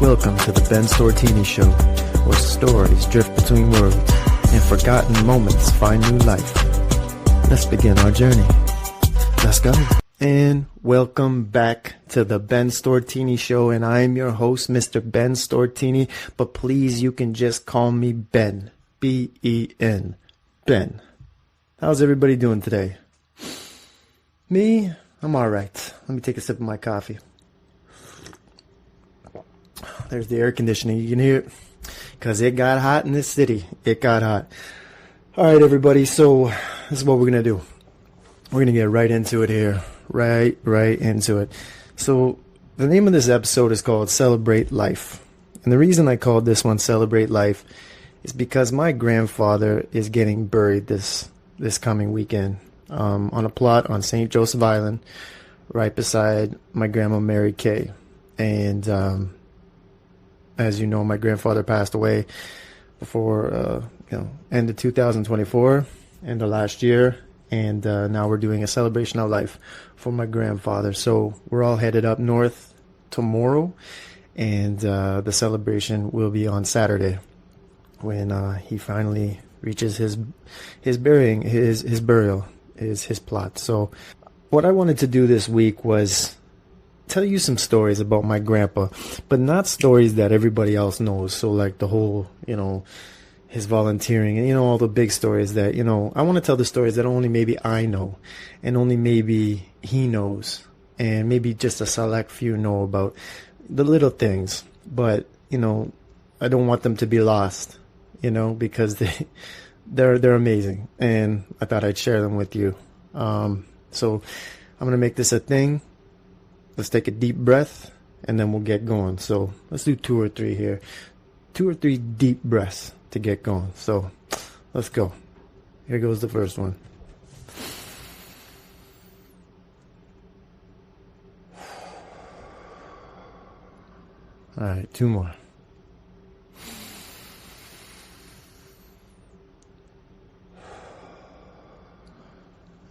Welcome to the Ben Stortini Show, where stories drift between worlds and forgotten moments find new life. Let's begin our journey. Let's go. And welcome back to the Ben Stortini Show, and I'm your host, Mr. Ben Stortini, but please, you can just call me Ben. B-E-N. Ben. How's everybody doing today? Me? I'm alright. Let me take a sip of my coffee. There's the air conditioning. You can hear it because it got hot in this city. It got hot. All right, everybody. So this is what we're going to do. We're going to get right into it here. Right into it. So the name of this episode is called Celebrate Life. And the reason I called this one Celebrate Life is because my grandfather is getting buried this coming weekend on a plot on St. Joseph Island right beside my grandma Mary Kay. And as you know, my grandfather passed away before, end of 2024, end of last year. And now we're doing a celebration of life for my grandfather. So we're all headed up north tomorrow. And the celebration will be on Saturday when he finally reaches his burial, his plot. So what I wanted to do this week was tell you some stories about my grandpa, but not stories that everybody else knows. So like the whole, his volunteering and, all the big stories that, I want to tell the stories that only maybe I know and only maybe he knows and maybe just a select few know about the little things. But, I don't want them to be lost, because they're amazing. And I thought I'd share them with you. So I'm going to make this a thing. Let's take a deep breath, and then we'll get going. So let's do 2 or 3 here. 2 or 3 deep breaths to get going. So let's go. Here goes the first one. All right, 2 more.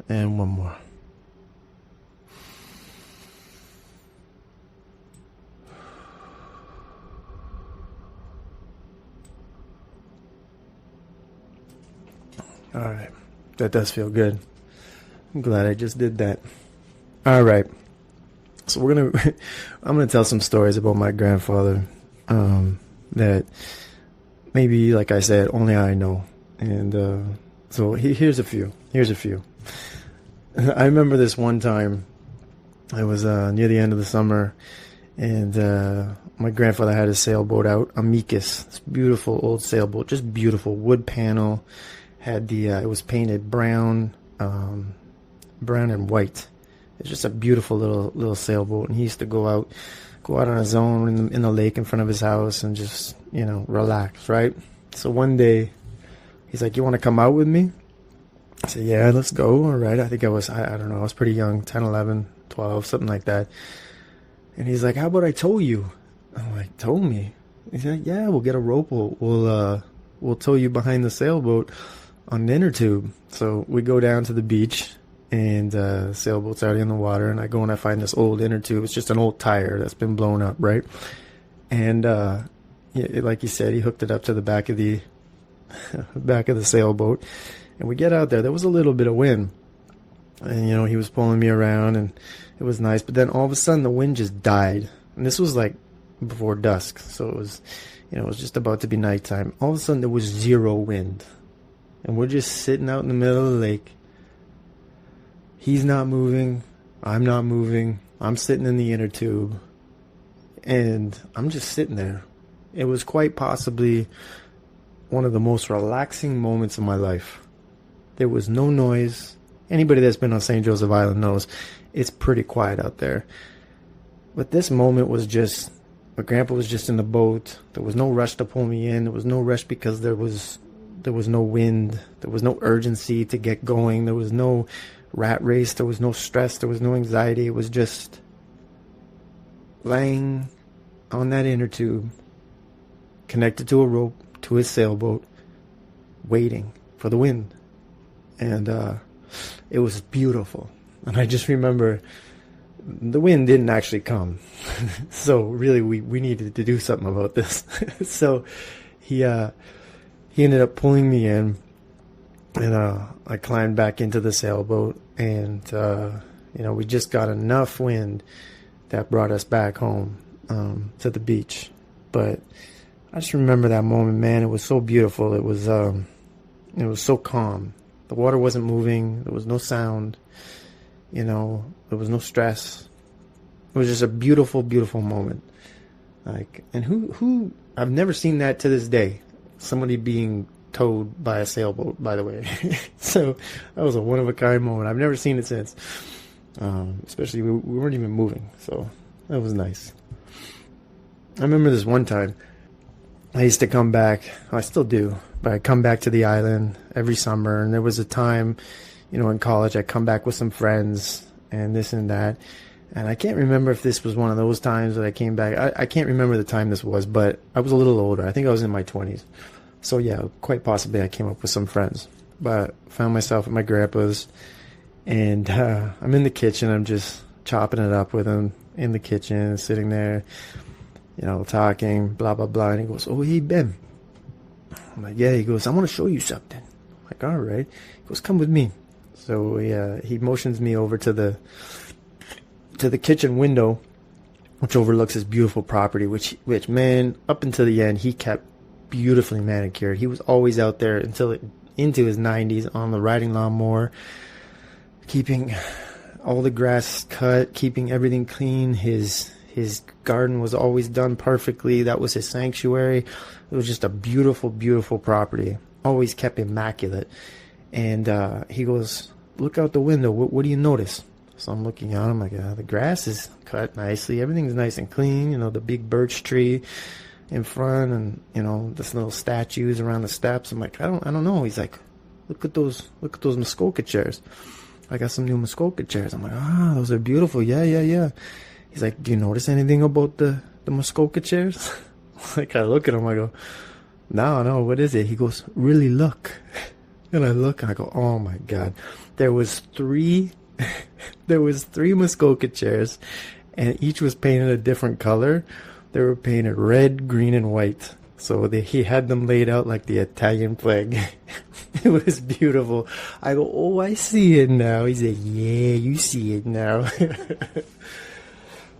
And 1 more. All right, that does feel good. I'm glad I just did that. All right, so I'm gonna tell some stories about my grandfather that maybe, like I said, only I know. And so here's a few. I remember this one time. I was near the end of the summer, and my grandfather had a sailboat out, Amicus. This beautiful old sailboat, just beautiful wood panel. Had it was painted brown and white. It's just a beautiful little sailboat, and he used to go out on his own in the lake in front of his house and just relax, right? So one day he's like, "You want to come out with me?" I said, "Yeah, let's go." All right. I think I don't know, I was pretty young, 10, 11, 12, something like that. And he's like, "How about I tow you?" I'm like, "Tow me?" He's like, "Yeah, we'll get a rope. We'll tow you behind the sailboat on an inner tube." So we go down to the beach, and sailboat's already in the water, and I go and I find this old inner tube. It's just an old tire that's been blown up, right? And like you said, he hooked it up to the back of the sailboat, and we get out there. There was a little bit of wind, and he was pulling me around, and it was nice. But then all of a sudden, the wind just died, and this was like before dusk, so it was just about to be nighttime. All of a sudden, there was zero wind. And we're just sitting out in the middle of the lake. He's not moving. I'm not moving. I'm sitting in the inner tube. And I'm just sitting there. It was quite possibly one of the most relaxing moments of my life. There was no noise. Anybody that's been on St. Joseph Island knows it's pretty quiet out there. But this moment was just, my grandpa was just in the boat. There was no rush to pull me in. There was no rush because there was no wind. There was no urgency to get going. There was no rat race. There was no stress. There was no anxiety. It was just laying on that inner tube, connected to a rope, to his sailboat, waiting for the wind. And it was beautiful. And I just remember, the wind didn't actually come. So really we needed to do something about this. So he ended up pulling me in, and I climbed back into the sailboat, and we just got enough wind that brought us back home to the beach. But I just remember that moment, man. It was so beautiful. It was so calm. The water wasn't moving. There was no sound. There was no stress. It was just a beautiful, beautiful moment. And who I've never seen that to this day. Somebody being towed by a sailboat, by the way. So that was a one-of-a-kind moment. I've never seen it since. Especially we weren't even moving. So that was nice. I remember this one time. I used to come back. I still do. But I come back to the island every summer. And there was a time, in college, I come back with some friends and this and that. And I can't remember if this was one of those times that I came back. I can't remember the time this was, but I was a little older. I think I was in my 20s. So yeah, quite possibly I came up with some friends. But found myself at my grandpa's, and I'm in the kitchen. I'm just chopping it up with him in the kitchen, sitting there, talking, blah, blah, blah. And he goes, "Oh, hey, Ben." I'm like, "Yeah." He goes, "I want to show you something." I'm like, "All right." He goes, "Come with me." So he motions me over to the kitchen window, which overlooks this beautiful property, which man, up until the end, he kept beautifully manicured. He was always out there into his 90s on the riding lawnmower, keeping all the grass cut, keeping everything clean. His garden was always done perfectly. That was his sanctuary. It was just a beautiful, beautiful property. Always kept immaculate. And he goes, "Look out the window. What do you notice?" So I'm looking out. I'm like, the grass is cut nicely. Everything's nice and clean. The big birch tree in front, and this little statues around the steps. I'm like, I don't know. He's like, look at those Muskoka chairs. I got some new Muskoka chairs. I'm like, those are beautiful. Yeah. He's like, "Do you notice anything about the Muskoka chairs?" Like, I look at him. I go, no. What is it? He goes, "Really look." And I look, and I go, oh my God. There was three Muskoka chairs, and each was painted a different color. They were painted red, green, and white. So he had them laid out like the Italian flag. It was beautiful. I go, "Oh, I see it now." He said, "Yeah, you see it now."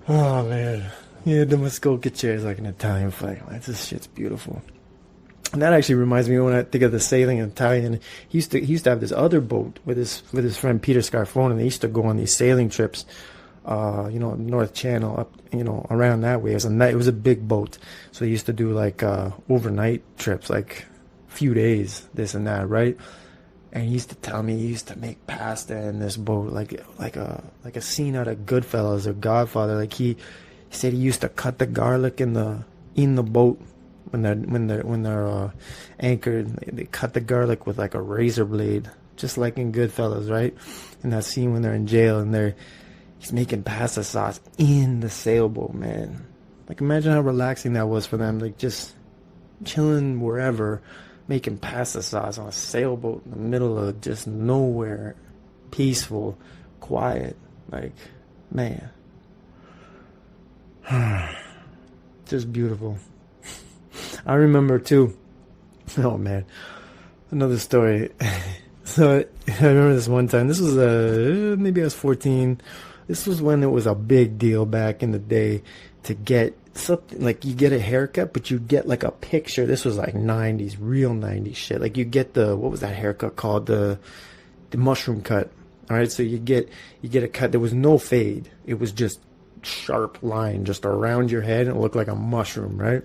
Oh man, yeah, the Muskoka chairs like an Italian flag. This shit's beautiful. And that actually reminds me, when I think of the sailing in Italian, he used to have this other boat with his friend Peter Scarfone, and they used to go on these sailing trips, North Channel up, around that way. It was a big boat, so they used to do like overnight trips, like a few days, this and that, right? And he used to tell me he used to make pasta in this boat, like a scene out of Goodfellas or Godfather. Like he said he used to cut the garlic in the boat. When they're anchored, they cut the garlic with like a razor blade, just like in Goodfellas, right? In that scene when they're in jail and he's making pasta sauce in the sailboat, man. Like, imagine how relaxing that was for them, like just chilling wherever, making pasta sauce on a sailboat in the middle of just nowhere, peaceful, quiet. Like, man, just beautiful. I remember too. Oh man, another story. So I remember this one time. This was maybe I was 14. This was when it was a big deal back in the day to get something, like you get a haircut, but you get like a picture. This was like 90s, real 90s shit. Like you get what was that haircut called? The mushroom cut. All right, so you get a cut. There was no fade. It was just sharp line just around your head, and it looked like a mushroom, right?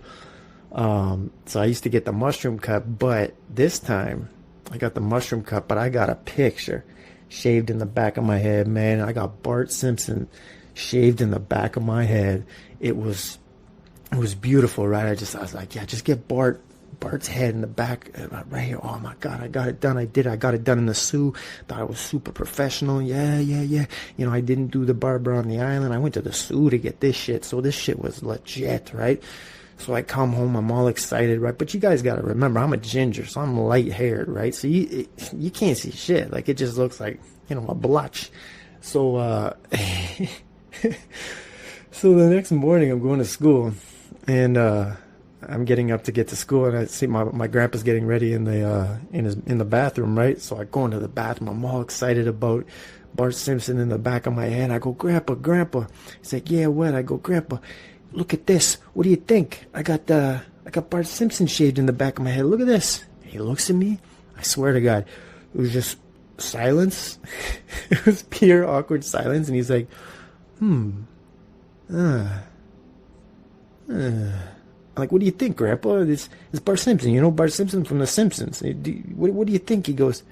So I used to get the mushroom cut, but this time I got the mushroom cut, but I got a picture shaved in the back of my head, man. I got Bart Simpson shaved in the back of my head. It was beautiful, right? I was like, yeah, just get Bart's head in the back right here. Oh my God, I got it done. I got it done in the Sioux. Thought I was super professional. Yeah. I didn't do the barber on the island. I went to the Sioux to get this shit. So this shit was legit, right? So I come home, I'm all excited, right? But you guys got to remember, I'm a ginger, so I'm light-haired, right? So you can't see shit. Like, it just looks like, a blotch. So So the next morning, I'm going to school, and I'm getting up to get to school, and I see my grandpa's getting ready in the bathroom, right? So I go into the bathroom. I'm all excited about Bart Simpson in the back of my head. I go, Grandpa. He's like, yeah, what? I go, Grandpa, look at this. What do you think? I got Bart Simpson shaved in the back of my head. Look at this. He looks at me. I swear to God, it was just silence. It was pure awkward silence, and he's like, like, what do you think, Grandpa? It's Bart Simpson. You know Bart Simpson from The Simpsons. What do you think? He goes,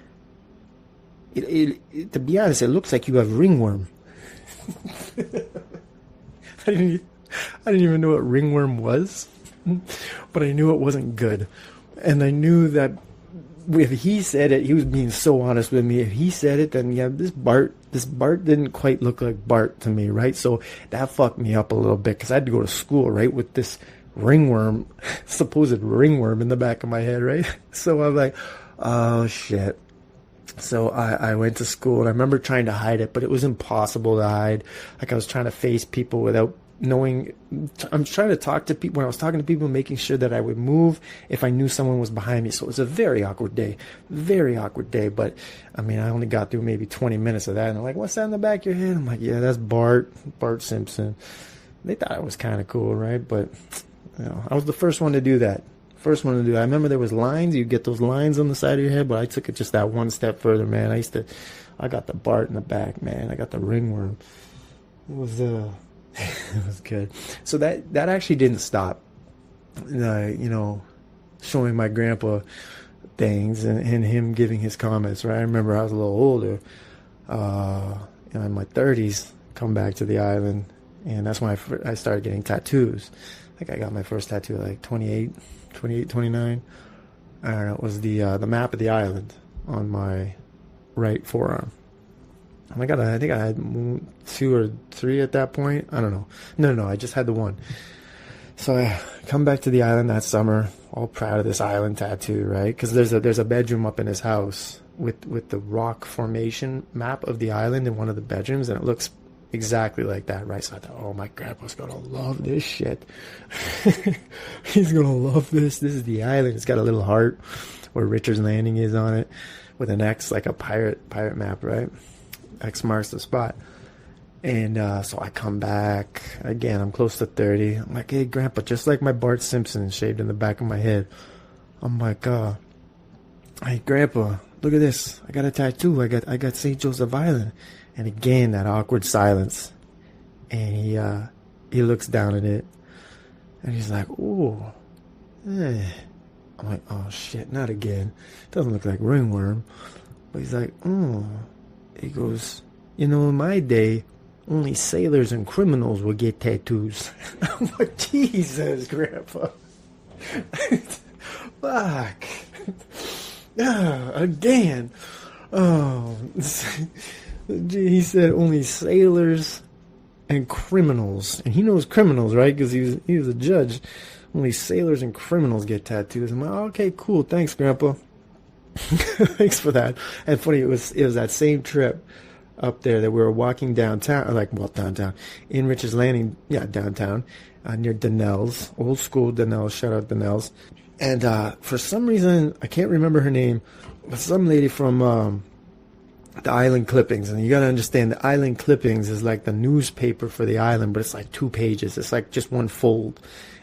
to be honest, it looks like you have ringworm. I didn't even know what ringworm was, but I knew it wasn't good. And I knew that if he said it, he was being so honest with me. If he said it, then yeah, this Bart didn't quite look like Bart to me, right? So that fucked me up a little bit, because I had to go to school, right, with this ringworm, supposed ringworm in the back of my head, right? So I'm like, oh shit. So I went to school, and I remember trying to hide it, but it was impossible to hide. Like, I was trying to face people without knowing. I'm trying to talk to people. When I was talking to people, making sure that I would move if I knew someone was behind me. So it was a very awkward day. But I mean, I only got through maybe 20 minutes of that, and they're like, what's that in the back of your head? I'm like, yeah, that's Bart Simpson. They thought it was kind of cool, right? But you know, I was the first one to do that. I remember there was lines. You get those lines on the side of your head, but I took it just that one step further, man. I got the Bart in the back, man. I got the ringworm. It was it was good. So that actually didn't stop. You know, showing my grandpa things and him giving his comments, right? I remember I was a little older, you know, in my 30s, come back to the island, and that's when I started getting tattoos. I think I got my first tattoo at like 28, 29. I don't know. It was the map of the island on my right forearm. I think I had 2 or 3 at that point. I don't know. No, I just had the one. So I come back to the island that summer, all proud of this island tattoo, right? Because there's a bedroom up in his house with the rock formation map of the island in one of the bedrooms, and it looks exactly like that, right? So I thought, oh, my grandpa's gonna love this shit. He's gonna love this. This is the island. It's got a little heart where Richard's Landing is on it, with an X, like a pirate map, right? X marks the spot. And so I come back again. I'm close to 30. I'm like, hey, Grandpa, just like my Bart Simpson shaved in the back of my head. I'm like, hey, Grandpa, look at this. I got a tattoo. I got St. Joseph Island. And again, that awkward silence. And he looks down at it, and he's like, ooh, I'm like, oh shit, not again. Doesn't look like ringworm. But he's like, oh. He goes, you know, in my day, only sailors and criminals would get tattoos. I'm like, Jesus, Grandpa. Fuck. Again. Oh. He said only sailors and criminals. And he knows criminals, right? Because he was a judge. Only sailors and criminals get tattoos. I'm like, okay, cool. Thanks, Grandpa. Thanks for that. And funny, it was that same trip up there that we were walking downtown, downtown, in Richard's Landing, yeah, downtown, near Donnell's, old school Donnell's, shout out Donnell's. And for some reason, I can't remember her name, but some lady from the Island Clippings, and you gotta understand, the Island Clippings is like the newspaper for the island, but it's like 2 pages. It's like just one fold.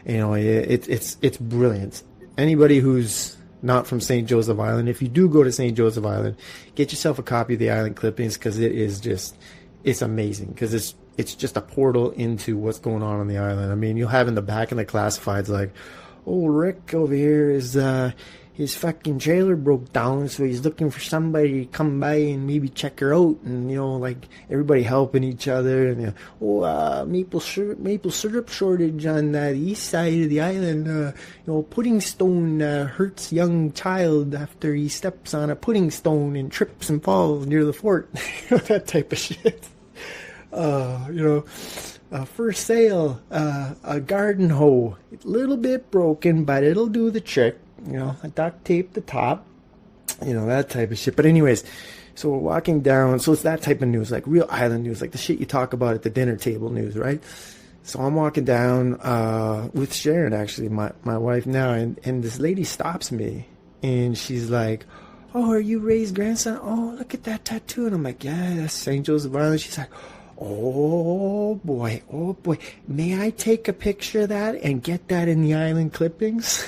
You know, it's brilliant. Anybody who's not from St. Joseph Island, if you do go to St. Joseph Island, get yourself a copy of the Island Clippings, because it's amazing, because it's just a portal into what's going on the island. I mean, you'll have in the back in the classifieds like, oh, Rick over here is his fucking trailer broke down, so he's looking for somebody to come by and maybe check her out, and you know, like everybody helping each other, and you know, maple syrup shortage on the east side of the island. You know, pudding stone hurts young child after he steps on a pudding stone and trips and falls near the fort. You know, that type of shit. You know, for sale, a garden hoe, a little bit broken, but it'll do the trick. You know, I duct tape the top, that type of shit. But anyways, so we're walking down. So it's that type of news, like real island news, like the shit you talk about at the dinner table news, right? So I'm walking down with Sharon, actually, my wife now, and this lady stops me, and she's like, "Oh, are you Ray's grandson? Oh, look at that tattoo." And I'm like, "Yeah, that's St. Joseph Island." She's like, oh boy, may I take a picture of that and get that in the island clippings?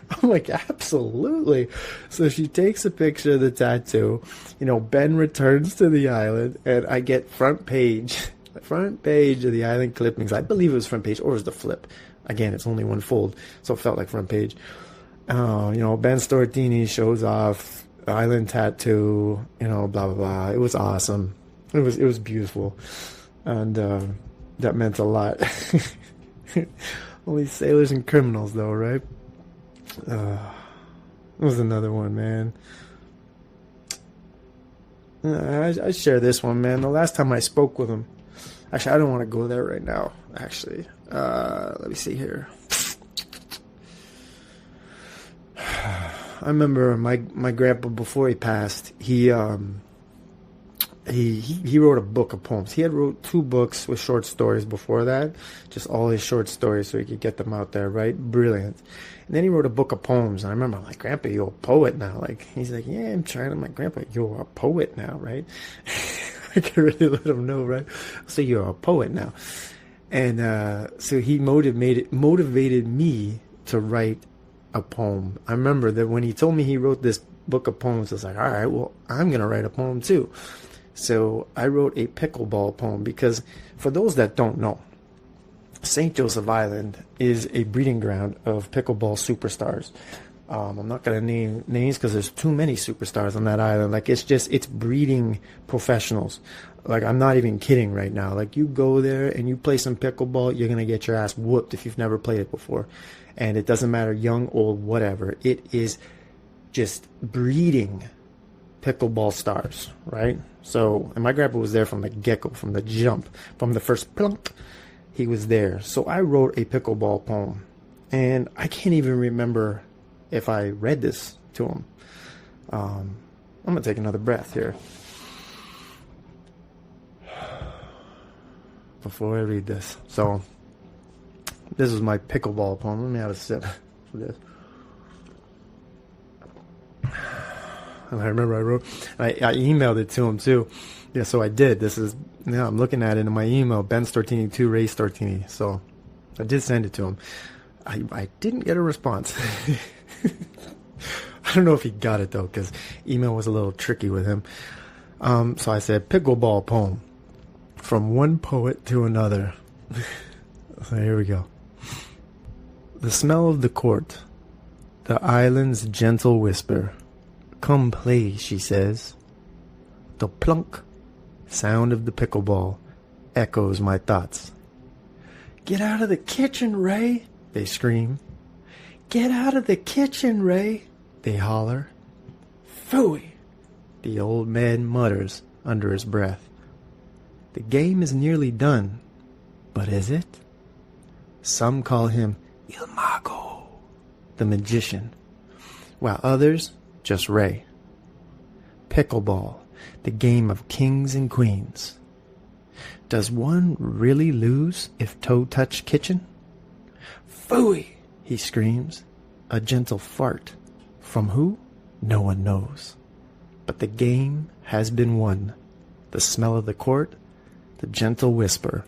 I'm like, absolutely. So she takes a picture of the tattoo. Ben returns to the island, and I get front page of the island clippings. I believe it was front page, or it was the flip. Again, it's only one fold, so it felt like front page. Ben Stortini shows off island tattoo, blah blah blah. It was awesome. It was beautiful, and that meant a lot. Only sailors and criminals, though, right? It was another one, man. I share this one, man. The last time I spoke with him, actually, I don't want to go there right now. Actually, let me see here. I remember my grandpa, before he passed, he wrote a book of poems. He had wrote 2 books with short stories before that, just all his short stories so he could get them out there, right? Brilliant. And then he wrote a book of poems. And I remember, I'm like, "Grandpa, you're a poet now." Like, he's like, "Yeah, I'm trying." I'm like, "Grandpa, you're a poet now, right?" I can really let him know, right? So you're a poet now. And so he motivated me to write a poem. I remember that when he told me he wrote this book of poems, I was like, all right, well, I'm going to write a poem too. So I wrote a pickleball poem, because for those that don't know, St. Joseph Island is a breeding ground of pickleball superstars. I'm not going to name names because there's too many superstars on that island. Like, it's breeding professionals. Like, I'm not even kidding right now. Like, you go there and you play some pickleball, you're going to get your ass whooped if you've never played it before. And it doesn't matter, young, old, whatever. It is just breeding pickleball stars, right? So, and my grandpa was there from the get-go, from the jump, from the first plunk, he was there. So I wrote a pickleball poem, and I can't even remember if I read this to him. I'm going to take another breath here before I read this. So, this is my pickleball poem. Let me have a sip for this. And I remember I emailed it to him too. Yeah, so I did. I'm looking at it in my email, Ben Stortini to Ray Stortini. So I did send it to him. I didn't get a response. I don't know if he got it though, because email was a little tricky with him. So I said, pickleball poem, from one poet to another. So here we go. The smell of the court, the island's gentle whisper. "Come play," she says. The plunk sound of the pickleball echoes my thoughts. "Get out of the kitchen, Ray," they scream. "Get out of the kitchen, Ray," they holler. "Phooey," the old man mutters under his breath. The game is nearly done, but is it? Some call him Il Mago, the magician, while others just Ray. Pickleball, the game of kings and queens. Does one really lose if toe touch kitchen? "Phooey," he screams, a gentle fart. From who? No one knows. But the game has been won. The smell of the court, the gentle whisper.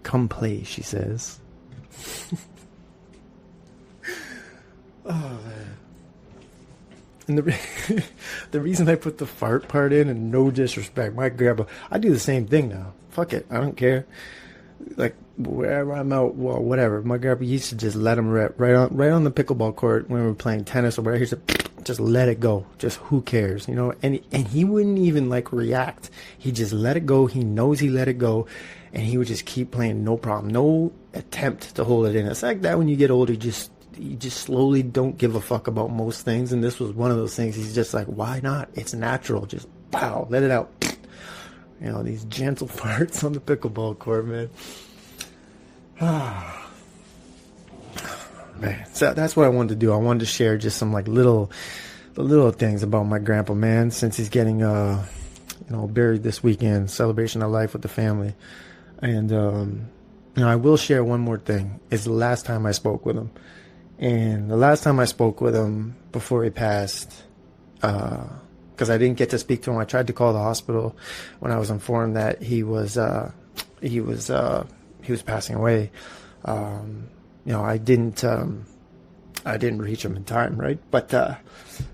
"Come play," she says. Oh, man. And the reason I put the fart part in, and no disrespect, my grandpa, I do the same thing now. Fuck it, I don't care. Like, wherever I'm out, well, whatever. My grandpa used to just let him rip right on the pickleball court when we were playing tennis or whatever. He said, just let it go. Just who cares, And he wouldn't even like react. He just let it go. He knows he let it go, and he would just keep playing, no problem, no attempt to hold it in. It's like that when you get older, you just slowly don't give a fuck about most things, and this was one of those things. He's just like, why not? It's natural. Just pow, let it out. These gentle farts on the pickleball court, man. Man, so that's what I wanted to do. I wanted to share just some like little the little things about my grandpa, man, since he's getting buried this weekend, celebration of life with the family. And I will share one more thing. It's the last time I spoke with him. And the last time I spoke with him before he passed, because I didn't get to speak to him, I tried to call the hospital when I was informed that he was passing away. I didn't reach him in time, right? But